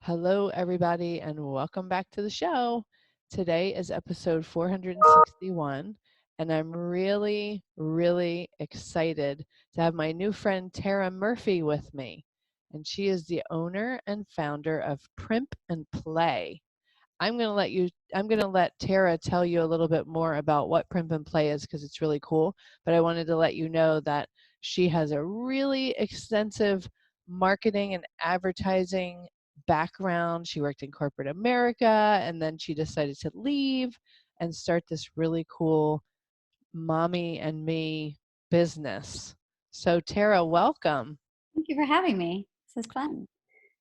Hello, everybody, and welcome back to the show. Today is episode 461, and I'm really, really excited to have my new friend Tara Murphy with me. And she is the owner and founder of Primp and Play. I'm going to let Tara tell you a little bit more about what Primp and Play is because it's really cool. But I wanted to let you know that she has a really extensive marketing and advertising background. She worked in corporate America and then she decided to leave and start this really cool mommy and me business. So, Tara, welcome. Thank you for having me. This is fun.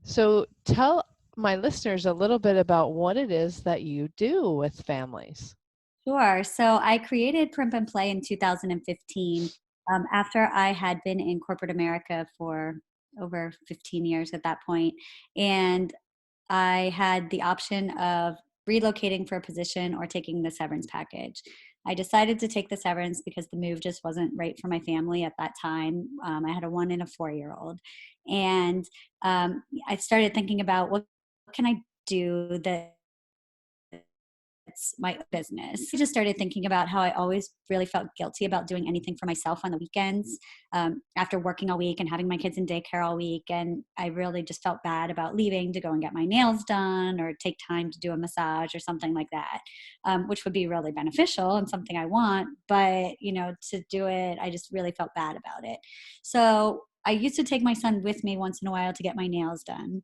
So, tell my listeners a little bit about what it is that you do with families. Sure. So I created Primp and Play in 2015 after I had been in corporate America for over 15 years at that point. And I had the option of relocating for a position or taking the severance package. I decided to take the severance because the move just wasn't right for my family at that time. I had a 1 and a 4 year old. And I started thinking about what can I do that it's my business. I just started thinking about how I always really felt guilty about doing anything for myself on the weekends after working all week and having my kids in daycare all week. And I really just felt bad about leaving to go and get my nails done or take time to do a massage or something like that, which would be really beneficial and something I want. But, to do it, I just really felt bad about it. So I used to take my son with me once in a while to get my nails done,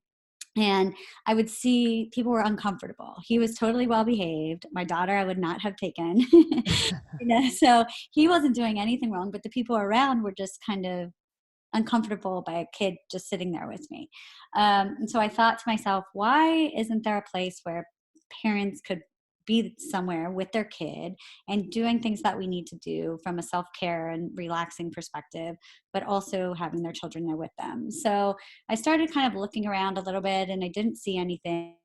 and I would see people were uncomfortable. He was totally well behaved. My daughter I would not have taken. So he wasn't doing anything wrong, but the people around were just kind of uncomfortable by a kid just sitting there with me. And so I thought to myself, why isn't there a place where parents could be somewhere with their kid and doing things that we need to do from a self-care and relaxing perspective, but also having their children there with them? So I started kind of looking around a little bit and I didn't see anything.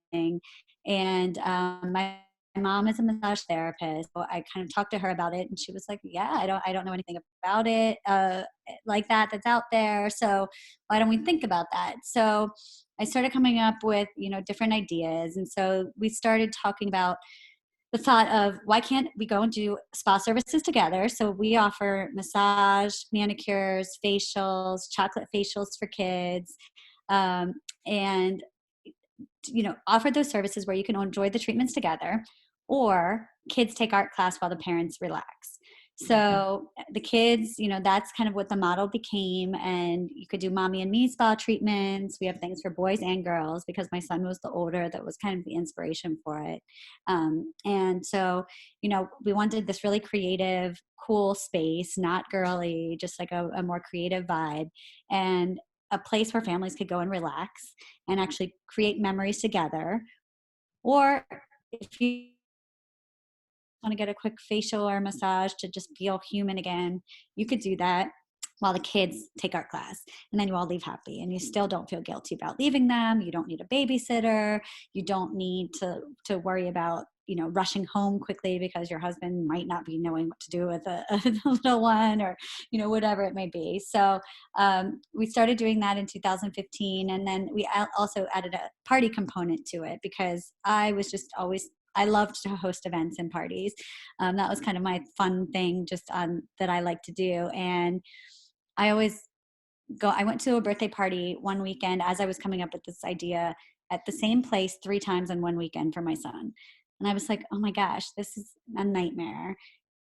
And my mom is a massage therapist. So I kind of talked to her about it and she was like, yeah, I don't know anything about it like that's out there. So why don't we think about that? So I started coming up with, different ideas. And so we started talking about the thought of why can't we go and do spa services together? So we offer massage, manicures, facials, chocolate facials for kids, um, and offer those services where you can enjoy the treatments together, or kids take art class while the parents relax. So the kids, that's kind of what the model became. And you could do mommy and me spa treatments. We have things for boys and girls because my son was the older that was kind of the inspiration for it. And so, we wanted this really creative, cool space, not girly, just like a more creative vibe. And a place where families could go and relax and actually create memories together. Or if you want to get a quick facial or massage to just feel human again, you could do that while the kids take art class, and then you all leave happy and you still don't feel guilty about leaving them. You don't need a babysitter. You don't need to worry about rushing home quickly because your husband might not be knowing what to do with a little one, or whatever it may be. So we started doing that in 2015, and then we also added a party component to it because I loved to host events and parties. That was kind of my fun thing just that I like to do. And I always I went to a birthday party one weekend as I was coming up with this idea at the same place 3 times in one weekend for my son. And I was like, oh my gosh, this is a nightmare.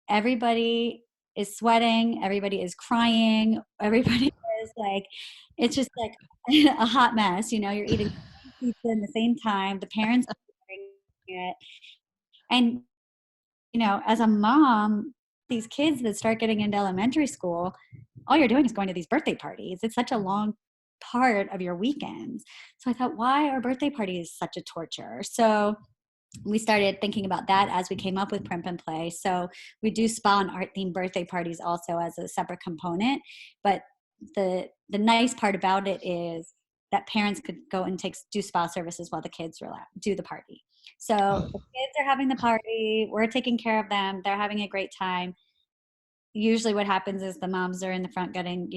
Everybody is sweating. Everybody is crying. Everybody is like, it's just like a hot mess. You're eating pizza in the same time. The parents are doing it. And, as a mom, these kids that start getting into elementary school, all you're doing is going to these birthday parties. It's such a long part of your weekends. So I thought, why are birthday parties such a torture? So we started thinking about that as we came up with Primp and Play. So we do spa and art themed birthday parties also as a separate component. But the nice part about it is that parents could go and do spa services while the kids do the party. So the kids are having the party, we're taking care of them, they're having a great time. Usually what happens is the moms are in the front getting,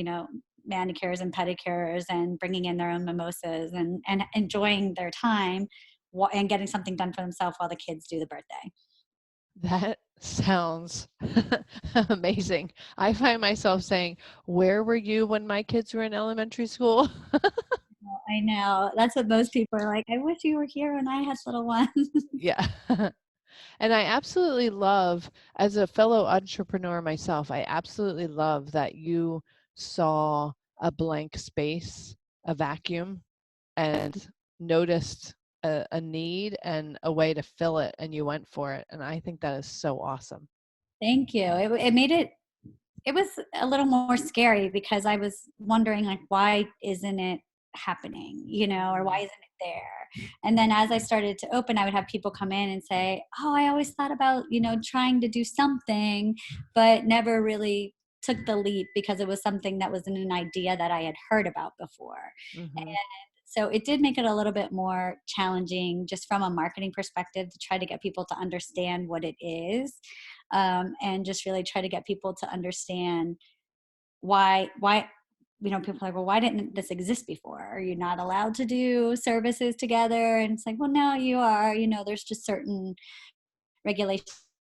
manicures and pedicures and bringing in their own mimosas and enjoying their time and getting something done for themselves while the kids do the birthday. That sounds amazing. I find myself saying, "Where were you when my kids were in elementary school?" I know. That's what most people are like. I wish you were here when I had little ones. Yeah. And I absolutely love, as a fellow entrepreneur myself, I absolutely love that you saw a blank space, a vacuum, and noticed a need and a way to fill it, and you went for it. And I think that is so awesome. Thank you. It made it was a little more scary because I was wondering like why isn't it happening, or why Mhm. isn't it there? And then as I started to open, I would have people come in and say, "Oh, I always thought about, trying to do something, but never really took the leap because it was something that wasn't an idea that I had heard about before." Mhm. So it did make it a little bit more challenging just from a marketing perspective to try to get people to understand what it is, and just really try to get people to understand why people are like, well, why didn't this exist before? Are you not allowed to do services together? And it's like, well, no, you are. There's just certain regulations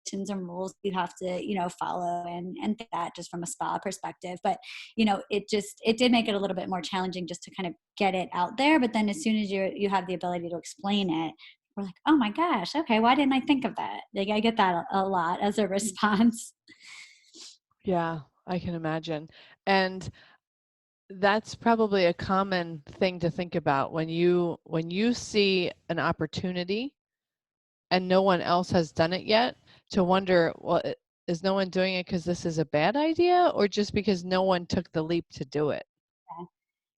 and rules you have to follow and that just from a spa perspective. But it did make it a little bit more challenging just to kind of get it out there. But then as soon as you have the ability to explain it, we're like, oh my gosh, okay, why didn't I think of that? Like, I get that a lot as a response. Yeah, I can imagine. And that's probably a common thing to think about when you see an opportunity and no one else has done it yet, to wonder, well, is no one doing it because this is a bad idea or just because no one took the leap to do it?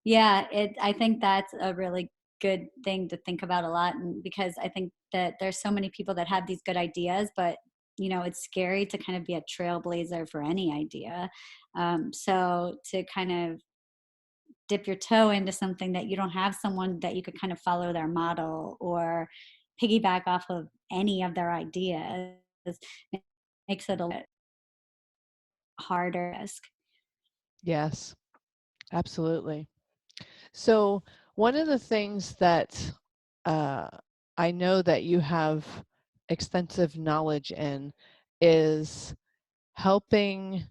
Yeah, I think that's a really good thing to think about a lot, and because I think that there's so many people that have these good ideas, but it's scary to kind of be a trailblazer for any idea. So to kind of dip your toe into something that you don't have someone that you could kind of follow their model or piggyback off of any of their ideas makes it a little harder. Yes, absolutely. So one of the things that uh, I know that you have extensive knowledge in is helping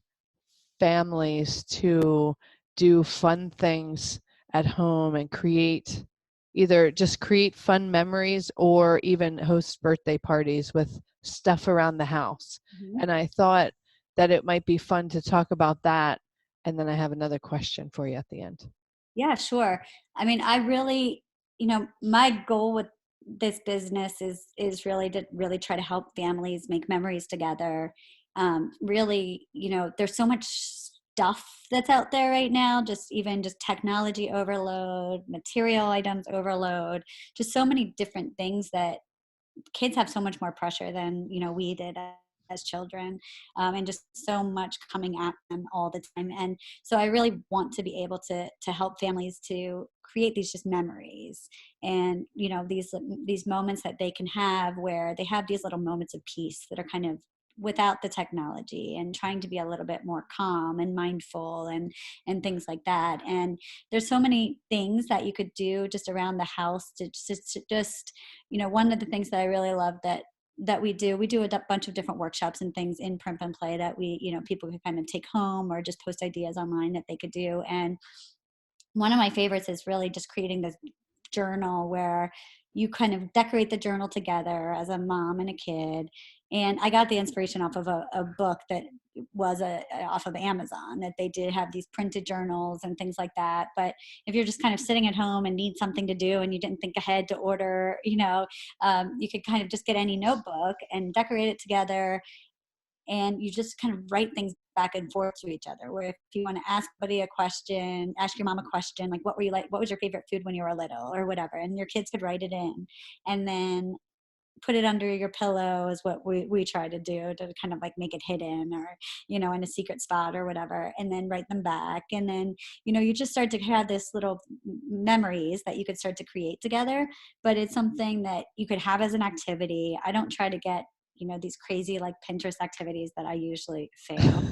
families to do fun things at home and create fun memories or even host birthday parties with stuff around the house. Mhm. And I thought that it might be fun to talk about that. And then I have another question for you at the end. Yeah, sure. I mean, I really, my goal with this business is really to really try to help families make memories together. Really, there's so much stuff that's out there right now, just technology overload, material items overload, just so many different things that kids have so much more pressure than we did as children, and just so much coming at them all the time. And so I really want to be able to help families to create these just memories, and these moments that they can have where they have these little moments of peace that are kind of without the technology, and trying to be a little bit more calm and mindful and things like that. And there's so many things that you could do just around the house to just one of the things that I really love that we do a bunch of different workshops and things in Prim and Play that people can kind of take home or just post ideas online that they could do. And one of my favorites is really just creating this journal where you kind of decorate the journal together as a mom and a kid. And I got the inspiration off of a book that was off of Amazon, that they did have these printed journals and things like that. But if you're just kind of sitting at home and need something to do and you didn't think ahead to order, you could kind of just get any notebook and decorate it together, and you just kind of write things back and forth to each other. Where if you want to ask somebody a question, ask your mom a question, like what was your favorite food when you were little or whatever, and your kids could write it in, and then put it under your pillow is what we try to do, to kind of like make it hidden, or in a secret spot or whatever, and then write them back. And then you just start to have this little memories that you could start to create together. But it's something that you could have as an activity. I don't try to get these crazy like Pinterest activities that I usually fail.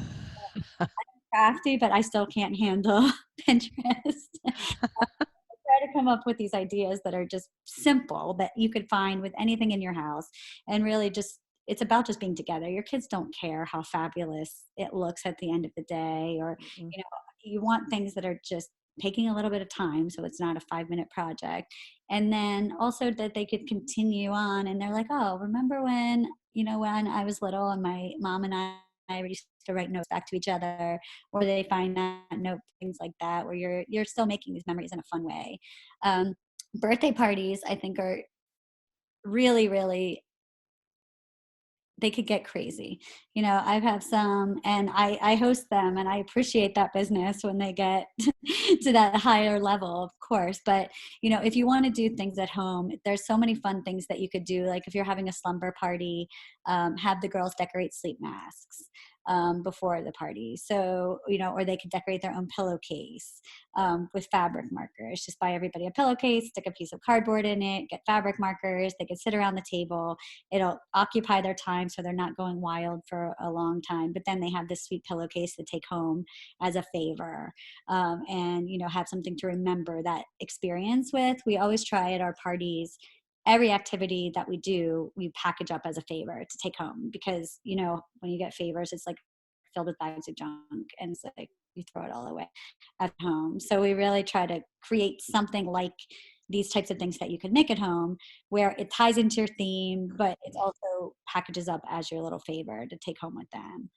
crafty, but I still can't handle Pinterest. Try to come up with these ideas that are just simple that you could find with anything in your house, and really just it's about just being together. Your kids don't care how fabulous it looks at the end of the day, or Mm-mm. you know you want things that are just taking a little bit of time, so it's not a 5-minute project. And then also that they could continue on, and they're like, oh, remember when when I was little and my mom and I used to write notes back to each other, or they find that note, things like that, where you're still making these memories in a fun way. um, Birthday parties, I think, are really, really, they could get crazy. I've had some, and I host them, and I appreciate that business when they get to that higher level, of course. But if you want to do things at home, there's so many fun things that you could do. Like if you're having a slumber party, have the girls decorate sleep masks before the party. So, or they could decorate their own pillowcase with fabric markers. Just buy everybody a pillowcase, stick a piece of cardboard in it, get fabric markers. They could sit around the table. It'll occupy their time so they're not going wild for a long time. But then they have this sweet pillowcase to take home as a favor, and, have something to remember that experience with. We always try at our parties, every activity that we do, we package up as a favor to take home, because when you get favors, it's like filled with bags of junk, and it's like you throw it all away at home. So we really try to create something like these types of things that you can make at home, where it ties into your theme, but it also packages up as your little favor to take home with them.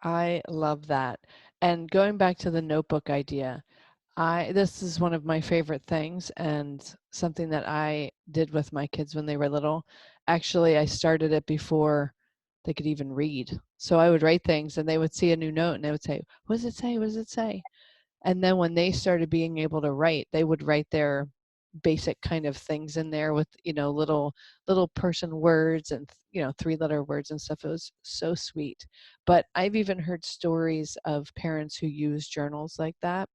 I love that. And going back to the notebook idea, this is one of my favorite things and something that I did with my kids when they were little. Actually, I started it before they could even read. So I would write things and they would see a new note and they would say, "What does it say? What does it say?" And then when they started being able to write, they would write their basic kind of things in there with, little person words and, 3-letter words and stuff. It was so sweet. But I've even heard stories of parents who use journals like that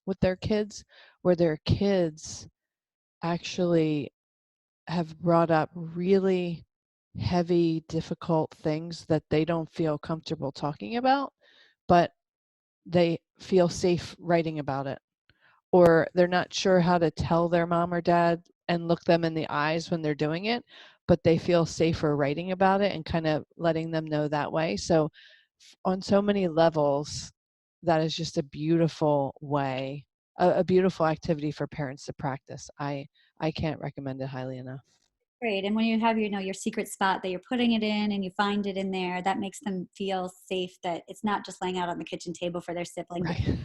with their kids, where their kids actually have brought up really heavy, difficult things that they don't feel comfortable talking about, but they feel safe writing about it. Or they're not sure how to tell their mom or dad and look them in the eyes when they're doing it, but they feel safer writing about it and kind of letting them know that way. So on so many levels, that is just a beautiful way, a beautiful activity for parents to practice. I can't recommend it highly enough. Great. And when you have, your secret spot that you're putting it in and you find it in there, that makes them feel safe, that it's not just laying out on the kitchen table for their sibling to, Right.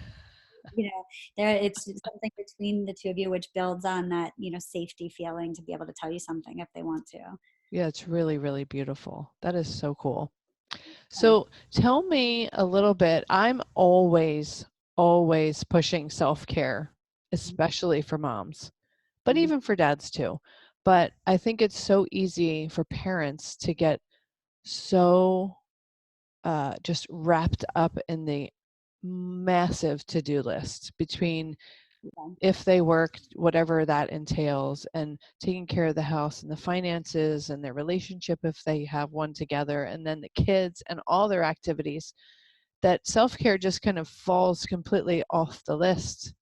you know, it's something between the two of you, which builds on that, safety feeling to be able to tell you something if they want to. Yeah, it's really, really beautiful. That is so cool. So, So tell me a little bit. I'm always, always pushing self-care, especially for moms, but mhm. even for dads too. But I think it's so easy for parents to get so just wrapped up in the massive to-do list between Yeah. if they work, whatever that entails, and taking care of the house and the finances and their relationship if they have one together, and then the kids and all their activities, that self-care just kind of falls completely off the list.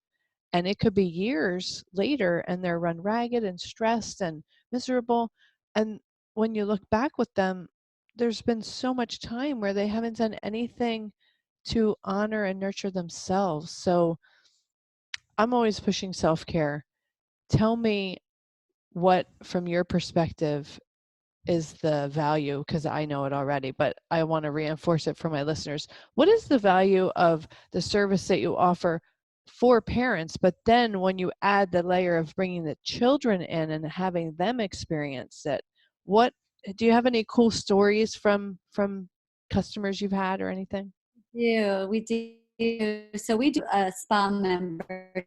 And it could be years later and they're run ragged and stressed and miserable. And when you look back with them, there's been so much time where they haven't done anything to honor and nurture themselves. So I'm always pushing self-care. Tell me what, from your perspective, is the value, because I know it already, but I want to reinforce it for my listeners. What is the value of the service that you offer for parents, but then when you add the layer of bringing the children in and having them experience it, what do you have any cool stories from customers you've had or anything? We do. So we do a spa membership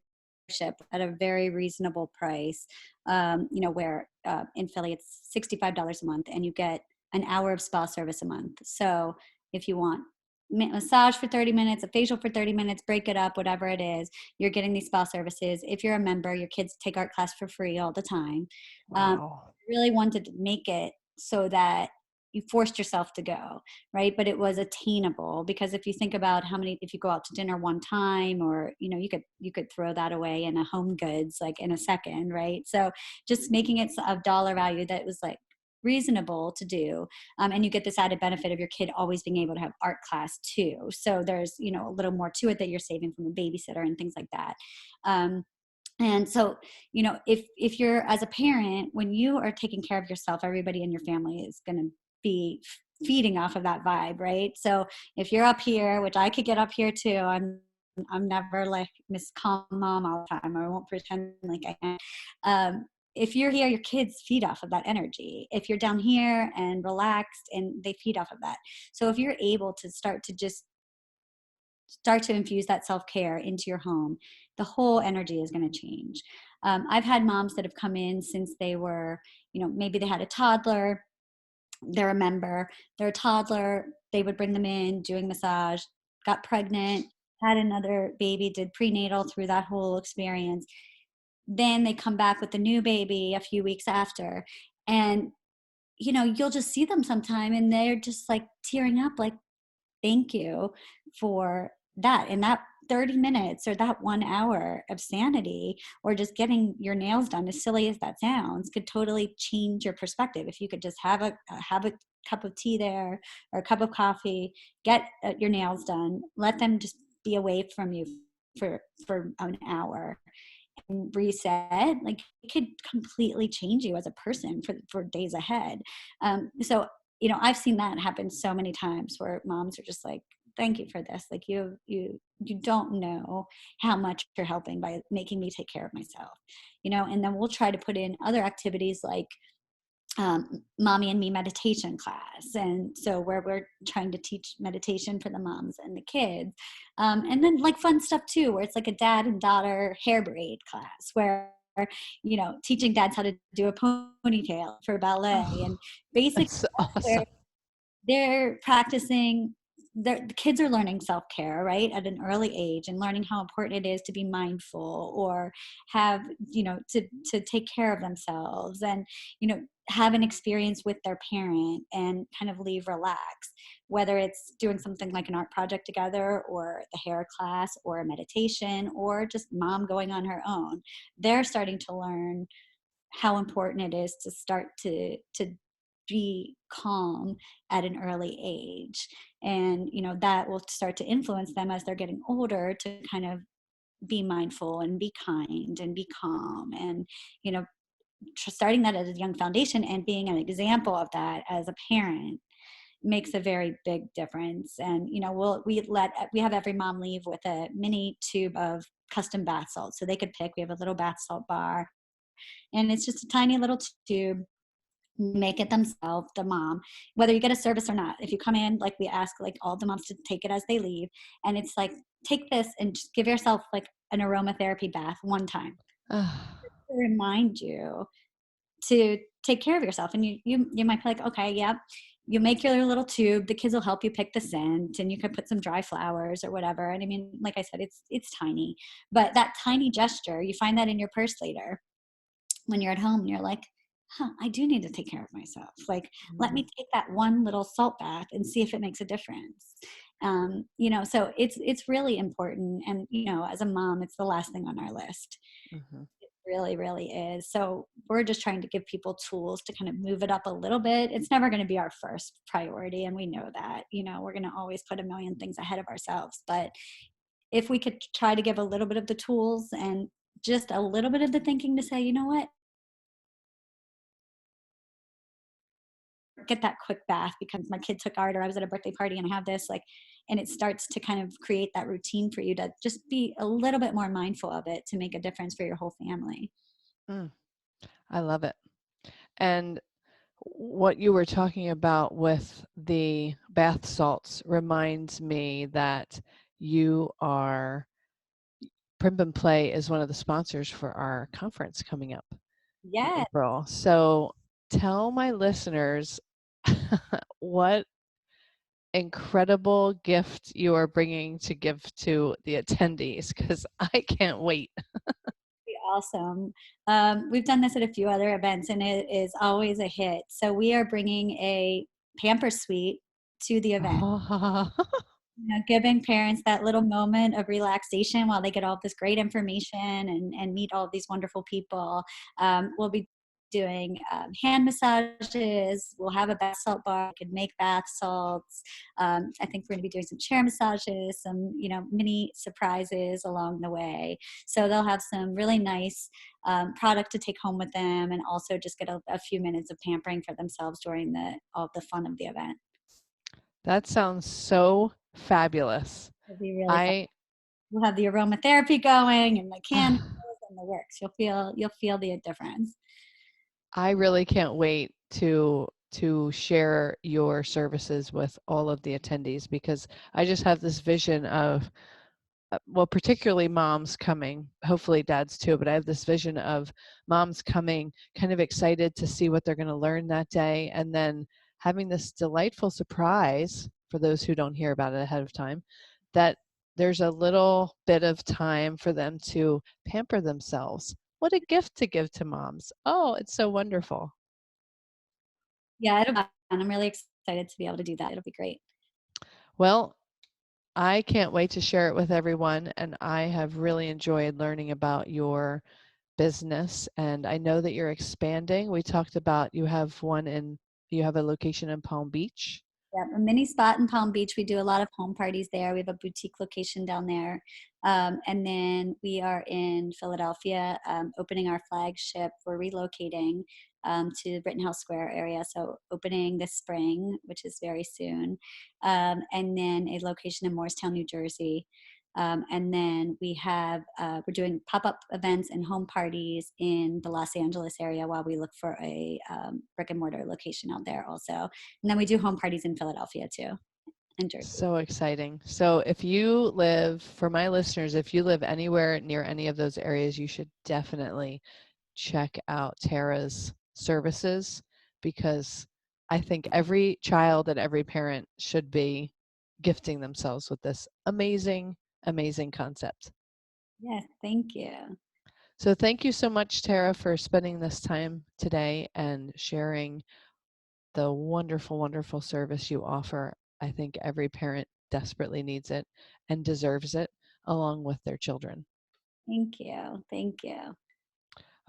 at a very reasonable price. Where in Philly it's $65 a month, and you get an hour of spa service a month. So if you want massage for 30 minutes, a facial for 30 minutes, break it up, whatever it is, you're getting these spa services. If you're a member, your kids take art class for free all the time. Wow. Really wanted to make it so that you forced yourself to go, right? But it was attainable, because if you think about if you go out to dinner one time, or, you could throw that away in a Home Goods, like in a second, right? So just making it of dollar value that was like reasonable to do. And you get this added benefit of your kid always being able to have art class too. So there's, a little more to it that you're saving from a babysitter and things like that. And so, if you're, as a parent, when you are taking care of yourself, everybody in your family is going to be feeding off of that vibe, right? So if you're up here, which I could get up here too, I'm never like Miss Calm Mom all the time. I won't pretend like I am. If you're here, your kids feed off of that energy. If you're down here and relaxed, and they feed off of that. So if you're able to start to infuse that self-care into your home, the whole energy is going to change. I've had moms that have come in since they were, maybe they had a toddler, they're a member, they're a toddler, they would bring them in doing massage, got pregnant, had another baby, did prenatal through that whole experience. Then they come back with a new baby a few weeks after. And, you'll just see them sometime and they're just like tearing up, like, thank you for that. And that 30 minutes or that 1 hour of sanity, or just getting your nails done, as silly as that sounds, could totally change your perspective. If you could just have a cup of tea there, or a cup of coffee, get your nails done, let them just be away from you for an hour, and reset, like, it could completely change you as a person for days ahead. So, I've seen that happen so many times, where moms are just like, thank you for this. Like, you don't know how much you're helping by making me take care of myself, and then we'll try to put in other activities like mommy and me meditation class. And so where we're trying to teach meditation for the moms and the kids. And then like fun stuff too, where it's like a dad and daughter hair braid class, where, teaching dads how to do a ponytail for ballet. Oh, And basically that's that's awesome. where they're practicing, the kids are learning self-care, right, at an early age, and learning how important it is to be mindful, or have, to take care of themselves, and, have an experience with their parent and kind of leave relaxed, whether it's doing something like an art project together, or the hair class, or a meditation, or just mom going on her own. They're starting to learn how important it is to start to be calm at an early age. And that will start to influence them as they're getting older, to kind of be mindful and be kind and be calm. And you know starting that as a young foundation, and being an example of that as a parent, makes a very big difference. And we have every mom leave with a mini tube of custom bath salts, so they could pick. We have a little bath salt bar, and it's just a tiny little tube. Make it themselves, the mom, whether you get a service or not. If you come in, like, we ask like all the moms to take it as they leave, and it's like, take this and just give yourself like an aromatherapy bath one time, Ah, to remind you to take care of yourself. And you might be like, okay, yeah, you make your little tube, the kids will help you pick the scent, and you can put some dry flowers or whatever. And I mean, like I said, it's tiny, but that tiny gesture, you find that in your purse later when you're at home, and you're like, huh, I do need to take care of myself. Like, let mhm, me take that one little salt bath and see if it makes a difference. So it's really important. And, as a mom, it's the last thing on our list. mhm, It really, really is. So we're just trying to give people tools to kind of move it up a little bit. It's never going to be our first priority. And we know that, we're going to always put a million things ahead of ourselves. But if we could try to give a little bit of the tools, and just a little bit of the thinking, to say, you know what, get that quick bath because my kid took art, or I was at a birthday party and I have this, like, and it starts to kind of create that routine for you to just be a little bit more mindful of it, to make a difference for your whole family. mm, I love it. And what you were talking about with the bath salts reminds me that you are Prim and Play is one of the sponsors for our conference coming up in Yeah. April. So tell my listeners what incredible gift you are bringing to give to the attendees, because I can't wait. Awesome. We've done this at a few other events, and it is always a hit. So we are bringing a pamper suite to the event. Oh, Giving parents that little moment of relaxation while they get all this great information and meet all of these wonderful people. We'll be doing hand massages. We'll have a bath salt bar. We can make bath salts. I think we're going to be doing some chair massages, some mini surprises along the way. So they'll have some really nice product to take home with them, and also just get a few minutes of pampering for themselves during all the fun of the event. that sounds so fabulous. It'll be really fun. I We'll have the aromatherapy going and the candles and the works. You'll feel the difference. I really can't wait to share your services with all of the attendees because I just have this vision of well, particularly moms coming, hopefully dads too, but I have this vision of moms coming kind of excited to see what they're going to learn that day and then having this delightful surprise for those who don't hear about it ahead of time that there's a little bit of time for them to pamper themselves. What a gift to give to moms. Oh, it's so wonderful. Yeah, it'll be fun. I'm really excited to be able to do that. It'll be great. Well, I can't wait to share it with everyone, and I have really enjoyed learning about your business, and I know that you're expanding. We talked about you have a location in Palm Beach. Yeah, a mini spot in Palm Beach. We do a lot of home parties there. We have a boutique location down there. And then we are in Philadelphia, opening our flagship. We're relocating to the Rittenhouse Square area. So opening this spring, which is very soon. And then a location in Morristown, New Jersey. And then we're doing pop-up events and home parties in the Los Angeles area while we look for a brick and mortar location out there also. And then we do home parties in Philadelphia too, in Jersey. So exciting. So if you live, for my listeners, if you live anywhere near any of those areas, you should definitely check out Tara's services because I think every child and every parent should be gifting themselves with this amazing, amazing concept. Yes, thank you. So thank you so much, Tara, for spending this time today and sharing the wonderful, wonderful service you offer. I think every parent desperately needs it and deserves it along with their children. Thank you. Thank you.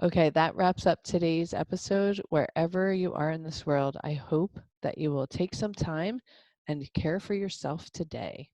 Okay, that wraps up today's episode. Wherever you are in this world, I hope that you will take some time and care for yourself today.